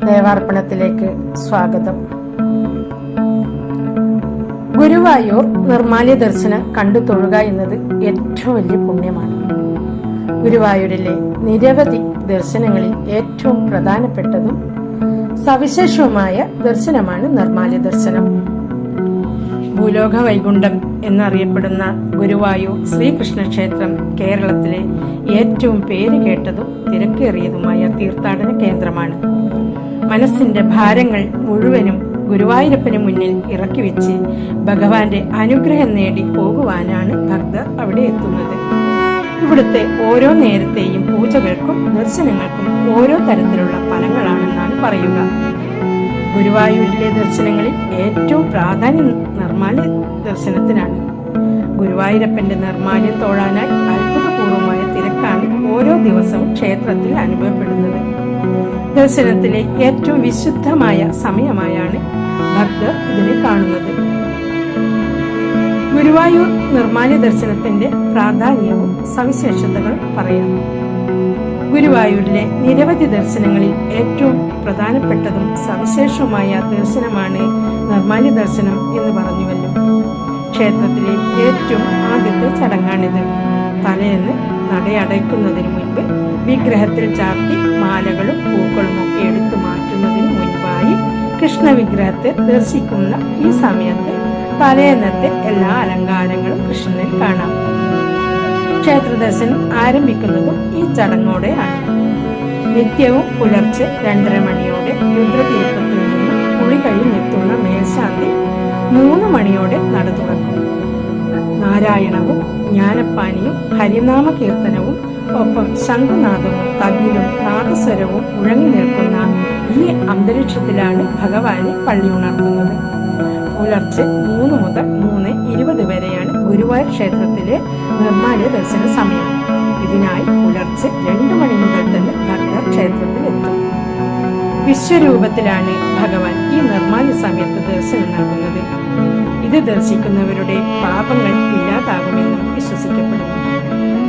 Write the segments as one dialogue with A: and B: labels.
A: ദേവാർപ്പണത്തിലേക്ക് സ്വാഗതം. ഗുരുവായൂർ നിർമ്മാല്യ ദർശനം കണ്ടു തൊഴുക എന്നത് ഏറ്റവും വലിയ പുണ്യമാണ്. ഗുരുവായൂരിലെ നിരവധി ദർശനങ്ങളിൽ ഏറ്റവും പ്രധാനപ്പെട്ടതും സവിശേഷവുമായ ദർശനമാണ് നിർമ്മാല്യ ദർശനം. ഭൂലോക വൈകുണ്ഠം എന്നറിയപ്പെടുന്ന ഗുരുവായൂർ ശ്രീകൃഷ്ണ ക്ഷേത്രം കേരളത്തിലെ ഏറ്റവും പേര് കേട്ടതും തിരക്കേറിയതുമായ തീർത്ഥാടന കേന്ദ്രമാണ്. മനസ്സിന്റെ ഭാരങ്ങൾ മുഴുവനും ഗുരുവായൂരപ്പന് മുന്നിൽ ഇറക്കി വെച്ച് ഭഗവാന്റെ അനുഗ്രഹം നേടി പോകുവാനാണ് ഭക്തർ അവിടെ എത്തുന്നത്. ഇവിടുത്തെ ഓരോ നേരത്തെയും പൂജകൾക്കും ദർശനങ്ങൾക്കും ഓരോ തരത്തിലുള്ള ഫലങ്ങളാണെന്നാണ് പറയുക. ഗുരുവായൂരിലെ ദർശനങ്ങളിൽ ഏറ്റവും പ്രാധാന്യം നിർമ്മാല്യ ദർശനത്തിനാണ്. ഗുരുവായൂരപ്പന്റെ നിർമ്മാല്യം തൊഴാനായി അത്ഭുതപൂർവമായ തിരക്കാണ് ഓരോ ദിവസവും ക്ഷേത്രത്തിൽ അനുഭവപ്പെടുന്നത്. ദർശനത്തിലെ ഏറ്റവും വിശുദ്ധമായ സമയമായാണ് ഭക്തർ ഇതിനെ കാണുന്നത്. ഗുരുവായൂർ നിർമ്മാല്യ ദർശനത്തിന്റെ പ്രാധാന്യവും സവിശേഷതകളും പറയാം. ഗുരുവായൂരിലെ നിരവധി ദർശനങ്ങളിൽ ഏറ്റവും പ്രധാനപ്പെട്ടതും സവിശേഷവുമായ ദർശനമാണ് നിർമ്മാല്യ ദർശനം എന്ന് പറഞ്ഞുവല്ലോ. ക്ഷേത്രത്തിലെ ഏറ്റവും ആദ്യത്തെ ചടങ്ങാണിത്. തലേന്ന് നടയടയ്ക്കുന്നതിന് മുൻപ് വിഗ്രഹത്തിൽ ചാർത്തി മാലകളും പൂക്കളും ഒക്കെ എടുത്തു മാറ്റുന്നതിന് മുൻപായി കൃഷ്ണ വിഗ്രഹത്തെ ദർശിക്കുന്ന ഈ സമയത്ത് തലേന്നത്തെ എല്ലാ അലങ്കാരങ്ങളും കൃഷ്ണനിൽ കാണാം. ക്ഷേത്ര ദർശനം ആരംഭിക്കുന്നതും ഈ ചടങ്ങോടെയാണ്. നിത്യവും പുലർച്ചെ 2:30 മണിയോടെ രുദ്രതീർത്ഥത്തിൽ നിന്ന് കുളി കഴിഞ്ഞെത്തുന്ന മേൽശാന്തി 3 മണിയോടെ നട തുറക്കും. നാരായണവും ജ്ഞാനപ്പാനിയും ഹരിനാമ കീർത്തനവും ഒപ്പം ശംഖുനാദവും തകിലും നാദസ്വരവും മുഴങ്ങി നിൽക്കുന്ന ഈ അന്തരീക്ഷത്തിലാണ് ഭഗവാനെ പള്ളി ഉണർത്തുന്നത്. പുലർച്ചെ 3 മുതൽ 3:20 വരെയാണ് ഗുരുവായൂർ ക്ഷേത്രത്തിലെ നിർമ്മാല്യ ദർശന സമയം. ഇതിനായി പുലർച്ചെ 2 മണി മുതൽ തന്നെ ഭക്തർ ക്ഷേത്രത്തിൽ എത്തും. വിശ്വരൂപത്തിലാണ് ഭഗവാൻ ഈ നിർമ്മാല്യ സമയത്ത് ദർശനം നൽകുന്നത്. ഇത് ദർശിക്കുന്നവരുടെ പാപങ്ങൾ ഇല്ലാതാകുമെന്നും വിശ്വസിക്കപ്പെടുന്നു.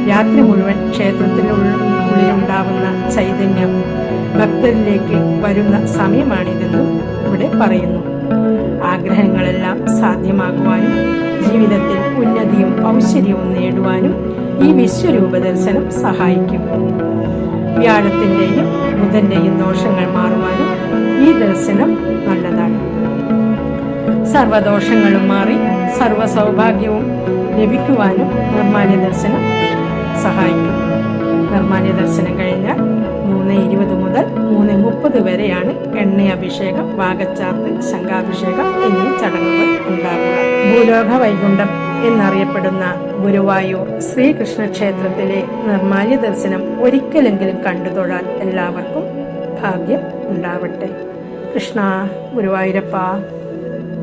A: രാത്രി മുഴുവൻ ക്ഷേത്രത്തിനുള്ളിലുണ്ടാവുന്ന ചൈതന്യം ഭക്തരിലേക്ക് വരുന്ന സമയമാണിതെന്നും ഇവിടെ പറയുന്നു. ആഗ്രഹങ്ങളെല്ലാം സാധ്യമാകുവാനും ജീവിതത്തിൽ ഉന്നതിയും ഔശ്വര്യവും നേടുവാനും ഈ വിശ്വരൂപ ദർശനം സഹായിക്കും. വ്യാഴത്തിന്റെയും ബുധന്റെയും ദോഷങ്ങൾ മാറുവാനും ഈ ദർശനം നല്ലതാണ്. സർവദോഷങ്ങളും മാറി സർവ സൗഭാഗ്യവും ലഭിക്കുവാനും നിർമ്മാല്യ ദർശനം സഹായിക്കും. നിർമ്മാല്യ ദർശനം കഴിഞ്ഞാൽ 3:20 മുതൽ 3:30 വരെയാണ് എണ്ണയഭിഷേകം, വാഗച്ചാർത്ത്, ശംഖാഭിഷേകം എന്നീ ചടങ്ങുകൾ ഉണ്ടാകുക. ഭൂലോക വൈകുണ്ഠം എന്നറിയപ്പെടുന്ന ഗുരുവായൂർ ശ്രീകൃഷ്ണ ക്ഷേത്രത്തിലെ നിർമ്മാല്യ ദർശനം ഒരിക്കലെങ്കിലും കണ്ടു തൊഴാൻ എല്ലാവർക്കും ഭാഗ്യം ഉണ്ടാവട്ടെ. കൃഷ്ണ ഗുരുവായൂരപ്പ.